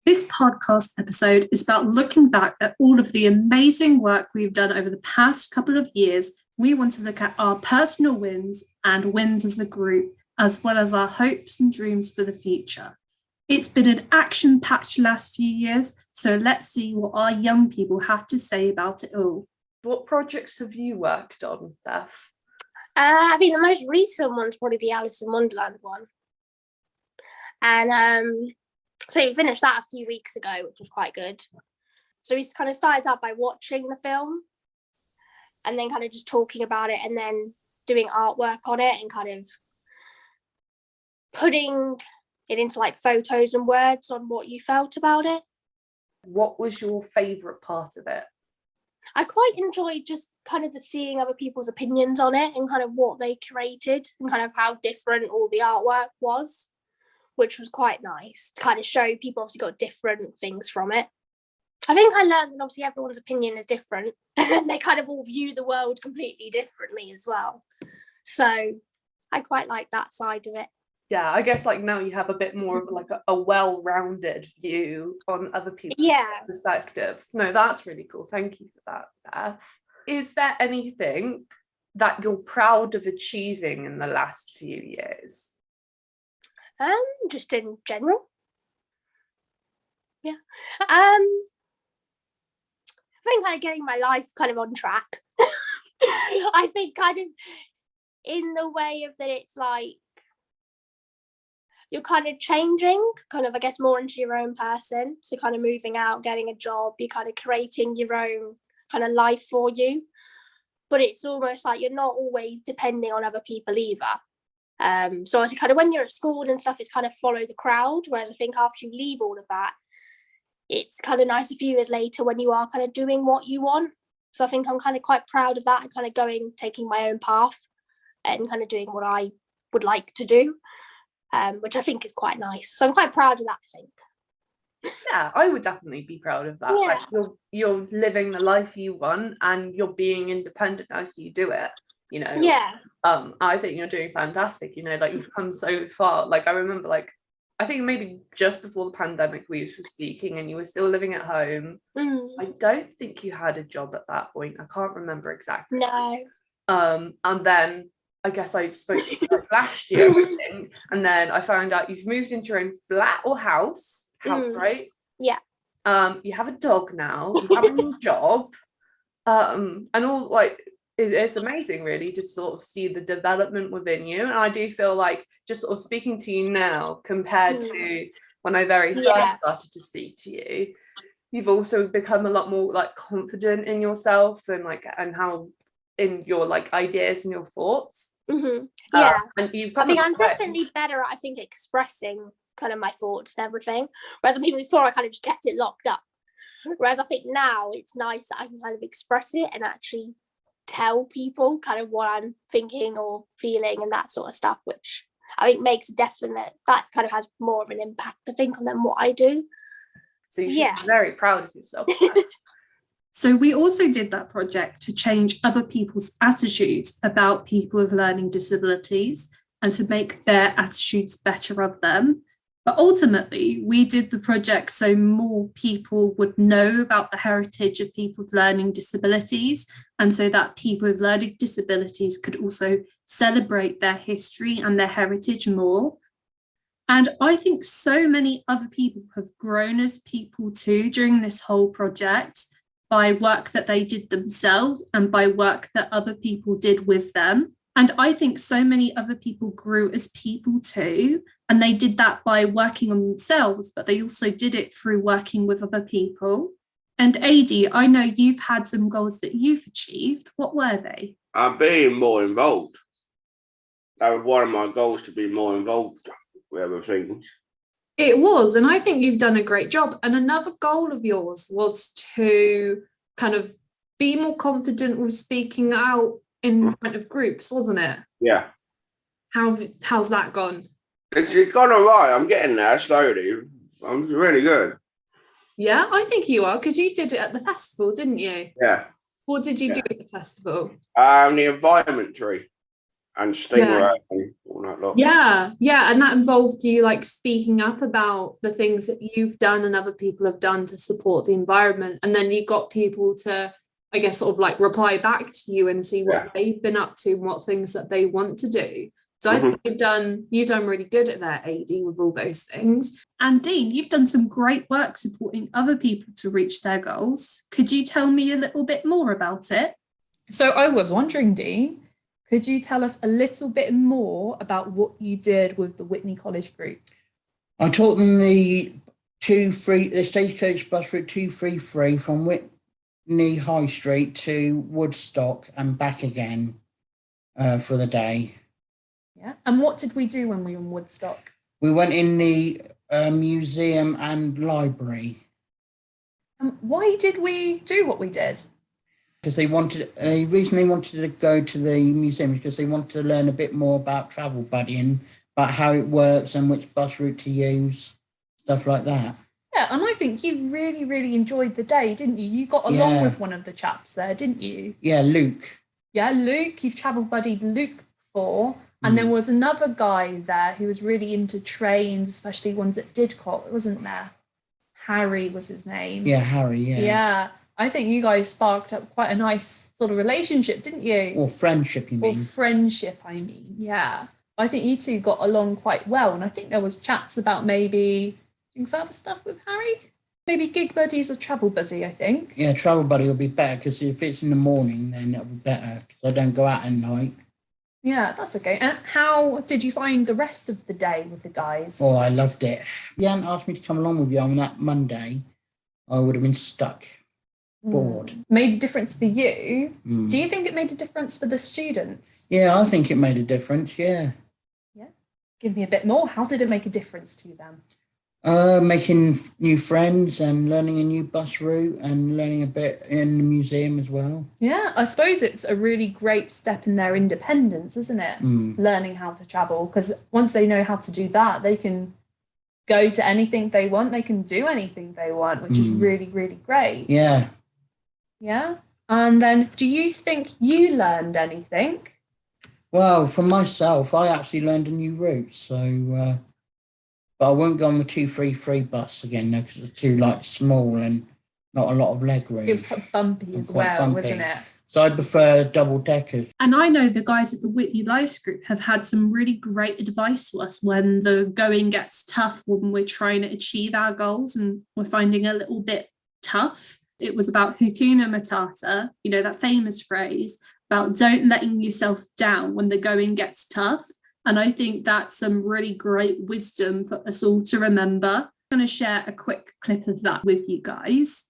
This podcast episode is about looking back at all of the amazing work we've done over the past couple of years. We want to look at our personal wins and wins as a group, as well as our hopes and dreams for the future. It's been an action-packed last few years, so let's see what our young people have to say about it all. What projects have you worked on, Beth? I think the most recent one's probably the Alice in Wonderland one. And so we finished that a few weeks ago, which was quite good. So we kind of started that by watching the film and then kind of just talking about it and then doing artwork on it and kind of putting it into like photos and words on what you felt about it. What was your favourite part of it? I quite enjoyed just kind of the seeing other people's opinions on it and kind of what they created and kind of how different all the artwork was, which was quite nice to kind of show people obviously got different things from it. I think I learned that obviously everyone's opinion is different and they kind of all view the world completely differently as well. So I quite like that side of it. Yeah, I guess like now you have a bit more of like a well-rounded view on other people's perspectives. No, that's really cool. Thank you for that, Beth. Is there anything that you're proud of achieving in the last few years? Just in general. Yeah. I think kind of getting my life kind of on track. I think kind of in the way of that it's like you're kind of changing, kind of, I guess, more into your own person. So kind of moving out, getting a job, you're kind of creating your own kind of life for you. But it's almost like you're not always depending on other people either. So obviously kind of when you're at school and stuff, it's kind of follow the crowd. Whereas I think after you leave all of that, it's kind of nice a few years later when you are kind of doing what you want. So I think I'm kind of quite proud of that and kind of taking my own path and kind of doing what I would like to do. Which I think is quite nice. So I'm quite proud of that, I think. Yeah, I would definitely be proud of that. Yeah. Like you're living the life you want and you're being independent as you do it, you know. Yeah. I think you're doing fantastic, you know, like you've come so far. Like I remember like I think maybe just before the pandemic we were speaking and you were still living at home. I don't think you had a job at that point. I can't remember exactly. No. And then I guess I spoke to you like last year, I think, and then I found out you've moved into your own flat or house, right? Yeah. You have a dog now, you have a new job, and all like it's amazing really to sort of see the development within you. And I do feel like just sort of speaking to you now compared to when I very first started to speak to you, you've also become a lot more like confident in yourself and like and how in your like ideas and your thoughts. Yeah. And you've I think I'm definitely better at expressing kind of my thoughts and everything. Whereas before I kind of just kept it locked up. Whereas I think now it's nice that I can kind of express it and actually tell people kind of what I'm thinking or feeling and that sort of stuff, which I think makes that kind of has more of an impact, I think, on than what I do. So you should be very proud of yourself. So we also did that project to change other people's attitudes about people with learning disabilities and to make their attitudes better of them. But ultimately, we did the project so more people would know about the heritage of people with learning disabilities and so that people with learning disabilities could also celebrate their history and their heritage more. And I think so many other people have grown as people too during this whole project, by work that they did themselves and by work that other people did with them. And I think so many other people grew as people too. And they did that by working on themselves, but they also did it through working with other people. And Adi, I know you've had some goals that you've achieved. What were they? I'm being more involved. That was one of my goals, to be more involved with other things. It was, and I think you've done a great job. And another goal of yours was to kind of be more confident with speaking out in front of groups, wasn't it? Yeah. How's that gone? It's gone all right. I'm getting there slowly. I'm really good. Yeah, I think you are, because you did it at the festival, didn't you? Yeah. What did you do at the festival? The environment tree and stingray and all and that lot. Yeah, and that involved you like speaking up about the things that you've done and other people have done to support the environment, and then you got people to, I guess, sort of like reply back to you and see what they've been up to and what things that they want to do. So I think you've done really good at that, AD, with all those things. And Dean, you've done some great work supporting other people to reach their goals. Could you tell me a little bit more about it? So I was wondering, Dean, could you tell us a little bit more about what you did with the Witney College group? I taught them the stagecoach bus route 233 from Witney High Street to Woodstock and back again for the day. Yeah. And what did we do when we were in Woodstock? We went in the museum and library. Why did we do what we did? Because the reason they wanted to go to the museum is because they wanted to learn a bit more about travel buddying, about how it works and which bus route to use, stuff like that. Yeah, and I think you really, really enjoyed the day, didn't you? You got along with one of the chaps there, didn't you? Yeah, Luke. Yeah, Luke. You've travel buddied Luke before. And there was another guy there who was really into trains, especially ones at Didcot, wasn't there? Harry was his name. Yeah, Harry, yeah. Yeah. I think you guys sparked up quite a nice sort of relationship, didn't you? Or friendship, you mean? Or friendship, I mean, yeah. I think you two got along quite well. And I think there was chats about maybe doing further stuff with Harry. Maybe gig buddies or travel buddy, I think. Yeah, travel buddy will be better because if it's in the morning, then it'll be better because I don't go out at night. Yeah, that's okay. And how did you find the rest of the day with the guys? Oh, I loved it. If you hadn't asked me to come along with you on that Monday, I would have been stuck, bored. Made a difference for you. Do you think it made a difference for the students? Yeah, I think it made a difference, yeah. Yeah. Give me a bit more. How did it make a difference to them? Making new friends and learning a new bus route and learning a bit in the museum as well. Yeah, I suppose it's a really great step in their independence, isn't it? Learning how to travel, because once they know how to do that, they can go to anything they want. They can do anything they want, which is really, really great. Yeah. Yeah. And then do you think you learned anything? Well, for myself, I actually learned a new route, so... but I won't go on the 233 bus again, though, because it's too small and not a lot of leg room. It was quite bumpy as well, wasn't it? So I prefer double deckers. And I know the guys at the Witney Lives group have had some really great advice to us when the going gets tough, when we're trying to achieve our goals and we're finding a little bit tough. It was about Hakuna Matata, that famous phrase about don't letting yourself down when the going gets tough. And I think that's some really great wisdom for us all to remember. I'm going to share a quick clip of that with you guys.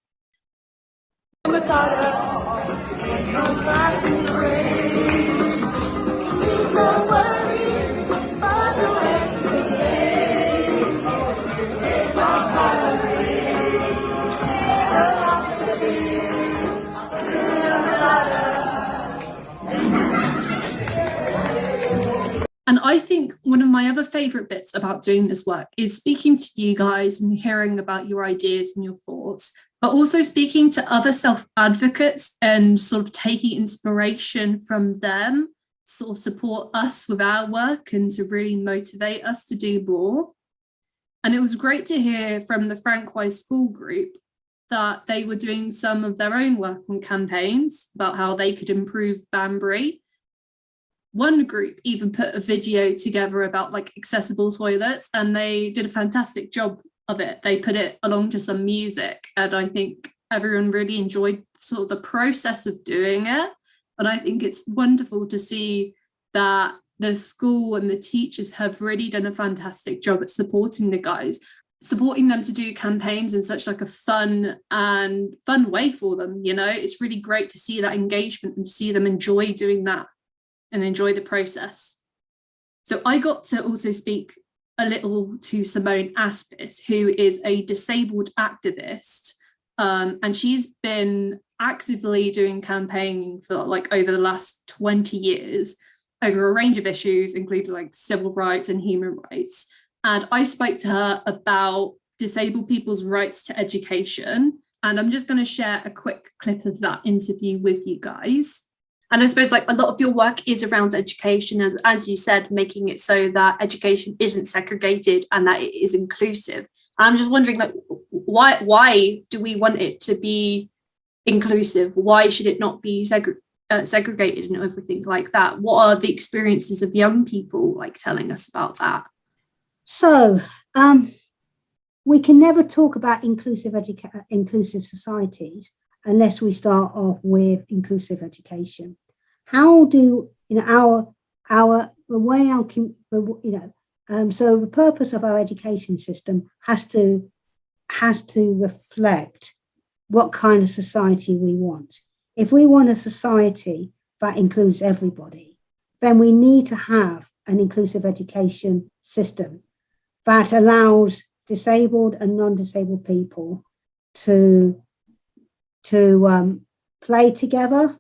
And I think one of my other favourite bits about doing this work is speaking to you guys and hearing about your ideas and your thoughts, but also speaking to other self-advocates and sort of taking inspiration from them, sort of support us with our work and to really motivate us to do more. And it was great to hear from the Frankwise School group that they were doing some of their own work on campaigns about how they could improve Banbury. One group even put a video together about accessible toilets, and they did a fantastic job of it. They put it along to some music, and I think everyone really enjoyed sort of the process of doing it. And I think it's wonderful to see that the school and the teachers have really done a fantastic job at supporting the guys, supporting them to do campaigns in such a fun way for them. It's really great to see that engagement and to see them enjoy doing that and enjoy the process. So I got to also speak a little to Simone Aspis, who is a disabled activist, and she's been actively doing campaigning for over the last 20 years over a range of issues, including civil rights and human rights. And I spoke to her about disabled people's rights to education, and I'm just going to share a quick clip of that interview with you guys. And I suppose like a lot of your work is around education, as you said, making it so that education isn't segregated and that it is inclusive. I'm just wondering, like, why do we want it to be inclusive? Why should it not be segregated and everything like that? What are the experiences of young people like telling us about that? So we can never talk about inclusive societies unless we start off with inclusive education. How do the way so the purpose of our education system has to reflect what kind of society we want. If we want a society that includes everybody, then we need to have an inclusive education system that allows disabled and non-disabled people to play together,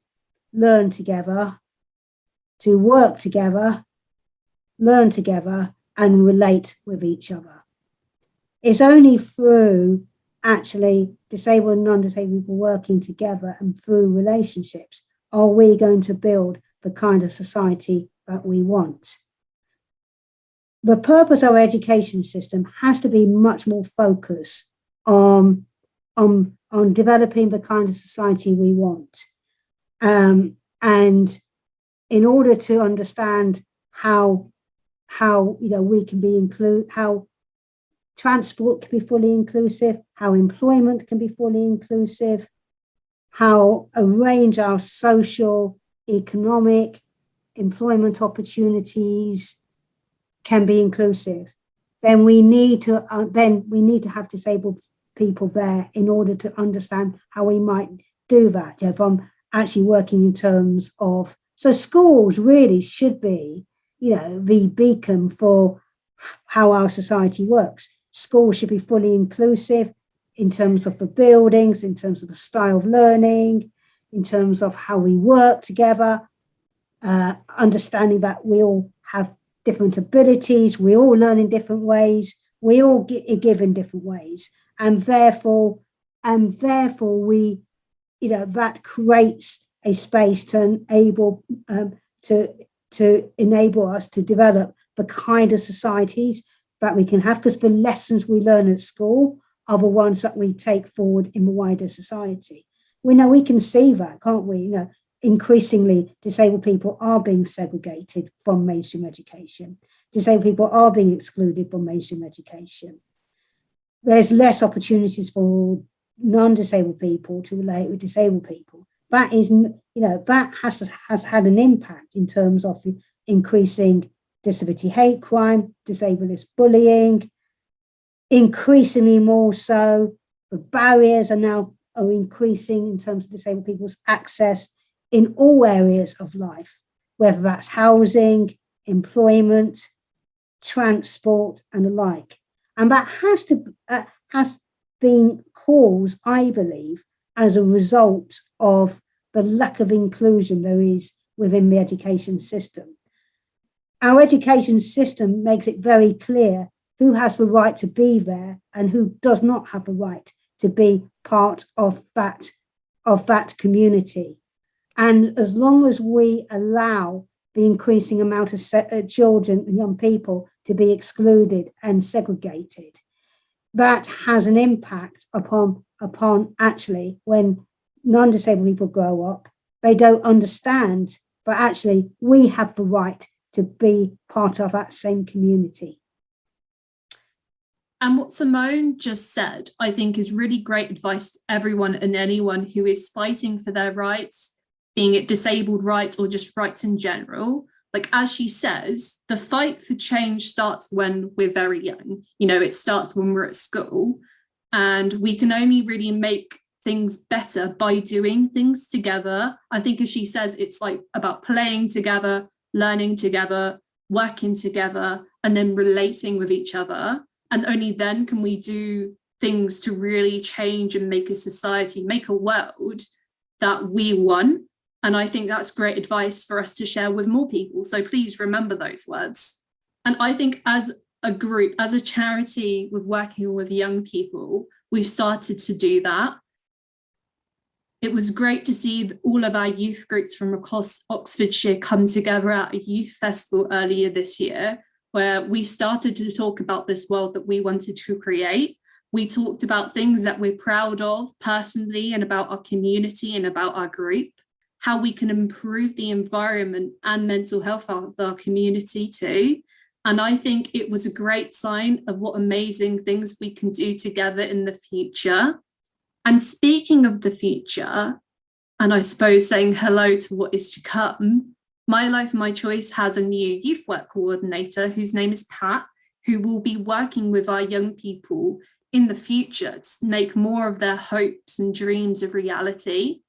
learn together, to work together, learn together, and relate with each other. It's only through actually disabled and non-disabled people working together and through relationships are we going to build the kind of society that we want. The purpose of our education system has to be much more focused on developing the kind of society we want. And in order to understand how we can be how transport can be fully inclusive, how employment can be fully inclusive, how a range of social, economic, employment opportunities can be inclusive, then we need to have disabled people there in order to understand how we might do that. From actually working in terms of, so schools really should be, the beacon for how our society works. Schools should be fully inclusive in terms of the buildings, in terms of the style of learning, in terms of how we work together, understanding that we all have different abilities, we all learn in different ways, we all give in different ways, and therefore we, that creates a space to enable to enable us to develop the kind of societies that we can have, because the lessons we learn at school are the ones that we take forward in the wider society. We know we can see that, can't we? Increasingly disabled people are being segregated from mainstream education. Disabled people are being excluded from mainstream education. There's less opportunities for non-disabled people to relate with disabled people. That is, that has had an impact in terms of increasing disability hate crime, disabledist bullying, increasingly more so. The barriers are increasing in terms of disabled people's access in all areas of life, whether that's housing, employment, transport, and the like. And that has been caused, I believe, as a result of the lack of inclusion there is within the education system. Our education system makes it very clear who has the right to be there and who does not have the right to be part of that community. And as long as we allow the increasing amount of children and young people to be excluded and segregated, that has an impact upon actually when non-disabled people grow up, they don't understand, but actually we have the right to be part of that same community. And what Simone just said, I think, is really great advice to everyone and anyone who is fighting for their rights, being it disabled rights or just rights in general. Like, as she says, the fight for change starts when we're very young. It starts when we're at school, and we can only really make things better by doing things together. I think, as she says, it's like about playing together, learning together, working together, and then relating with each other. And only then can we do things to really change and make a society, make a world that we want. And I think that's great advice for us to share with more people. So please remember those words. And I think as a group, as a charity with working with young people, we've started to do that. It was great to see all of our youth groups from across Oxfordshire come together at a youth festival earlier this year, where we started to talk about this world that we wanted to create. We talked about things that we're proud of personally and about our community and about our group, how we can improve the environment and mental health of our community too. And I think it was a great sign of what amazing things we can do together in the future. And speaking of the future, and I suppose saying hello to what is to come, My Life, My Choice has a new youth work coordinator whose name is Pat, who will be working with our young people in the future to make more of their hopes and dreams a reality.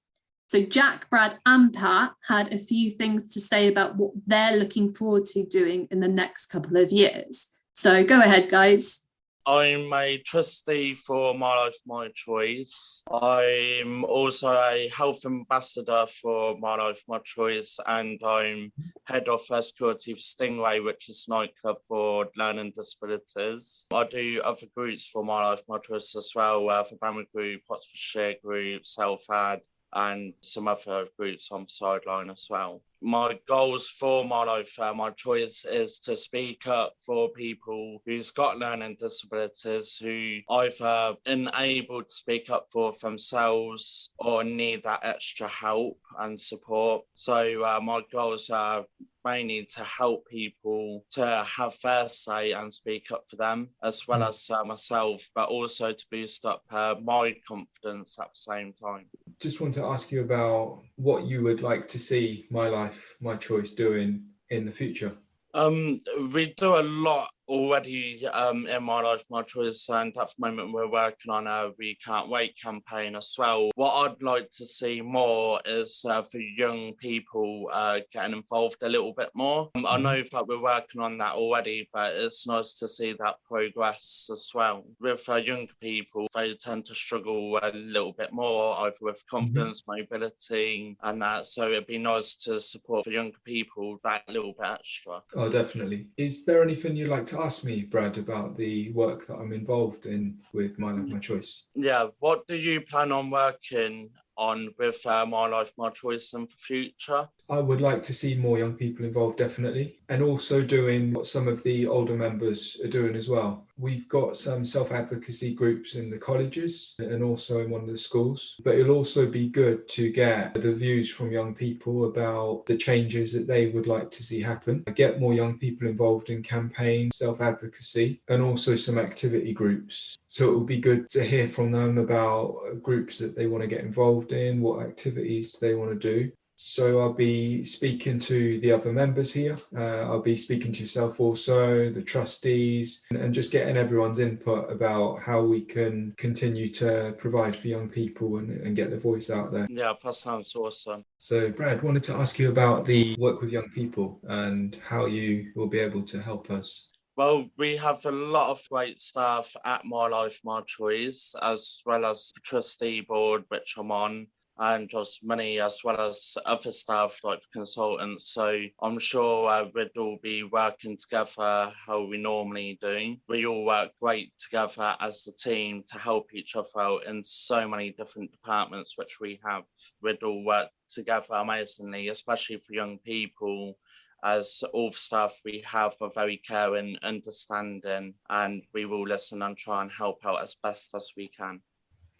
So Jack, Brad and Pat had a few things to say about what they're looking forward to doing in the next couple of years. So go ahead, guys. I'm a trustee for My Life, My Choice. I'm also a health ambassador for My Life, My Choice, and I'm head of security for Stingray, which is a nightclub for learning disabilities. I do other groups for My Life, My Choice as well, Fairbairn Group, Oxfordshire Group, Self-Ad, and some other groups on the sideline as well. My goals for My Life, My Choice is to speak up for people who's got learning disabilities who either unable to speak up for themselves or need that extra help and support. So my goals are mainly to help people to have their say and speak up for them, as well as myself, but also to boost up my confidence at the same time. Just want to ask you about what you would like to see My Life, My Choice doing in the future. We do a lot already in My Life, My Choice, and at the moment we're working on a We Can't Wait campaign as well. What I'd like to see more is for young people getting involved a little bit more. I know that we're working on that already, but it's nice to see that progress as well. With younger people, they tend to struggle a little bit more, either with confidence, mobility, and that. So it'd be nice to support for younger people that little bit extra. Oh, definitely. Is there anything you'd like to ask me, Brad, about the work that I'm involved in with My Life, My Choice? Yeah, what do you plan on working on with My Life, My Choice in the future? I would like to see more young people involved, definitely, and also doing what some of the older members are doing as well. We've got some self-advocacy groups in the colleges and also in one of the schools, but it'll also be good to get the views from young people about the changes that they would like to see happen. Get more young people involved in campaigns, self-advocacy, and also some activity groups. So it will be good to hear from them about groups that they want to get involved in, what activities they want to do. So I'll be speaking to the other members here. I'll be speaking to yourself also, the trustees, and just getting everyone's input about how we can continue to provide for young people and get the voice out there. Yeah, that sounds awesome. So Brad, wanted to ask you about the work with young people and how you will be able to help us. Well, we have a lot of great staff at My Life, My Choice, as well as the trustee board, which I'm on, and just many as well as other staff like consultants. So I'm sure we'd all be working together how we normally do. We all work great together as a team to help each other out in so many different departments which we have. We'd all work together amazingly, especially for young people, as all the staff we have are very caring, understanding, and we will listen and try and help out as best as we can.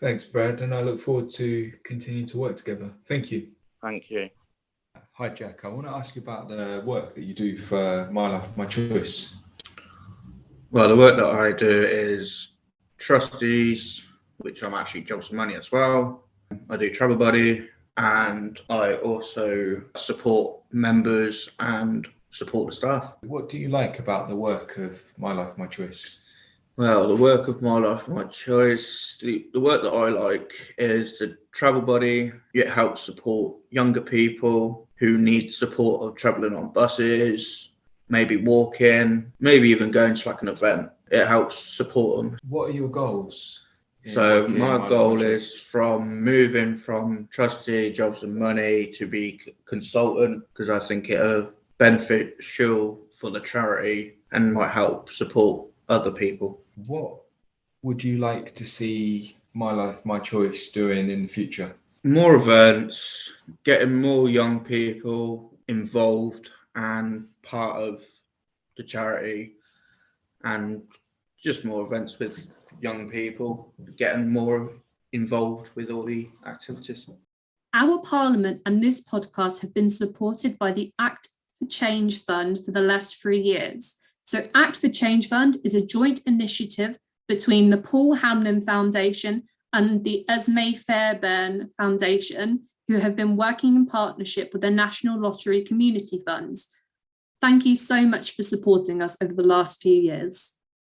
Thanks, Brad, and I look forward to continuing to work together. Thank you. Thank you. Hi, Jack. I want to ask you about the work that you do for My Life, My Choice. Well, the work that I do is trustees, which I'm actually jobs and money as well. I do travel buddy, and I also support members and support the staff. What do you like about the work of My Life, My Choice? Well, the work of My Life, My Choice, the work that I like is the travel buddy. It helps support younger people who need support of travelling on buses, maybe walking, maybe even going to like an event. It helps support them. What are your goals? So my goal is from moving from trustee, jobs and money to be consultant, because I think it'll beneficial for the charity and might help support other people. What would you like to see My Life, My Choice doing in the future? More events, getting more young people involved and part of the charity, and just more events with young people, getting more involved with all the activities. Our Parliament and this podcast have been supported by the Act for Change Fund for the last 3 years. So Act for Change Fund is a joint initiative between the Paul Hamlyn Foundation and the Esmée Fairbairn Foundation, who have been working in partnership with the National Lottery Community Funds. Thank you so much for supporting us over the last few years.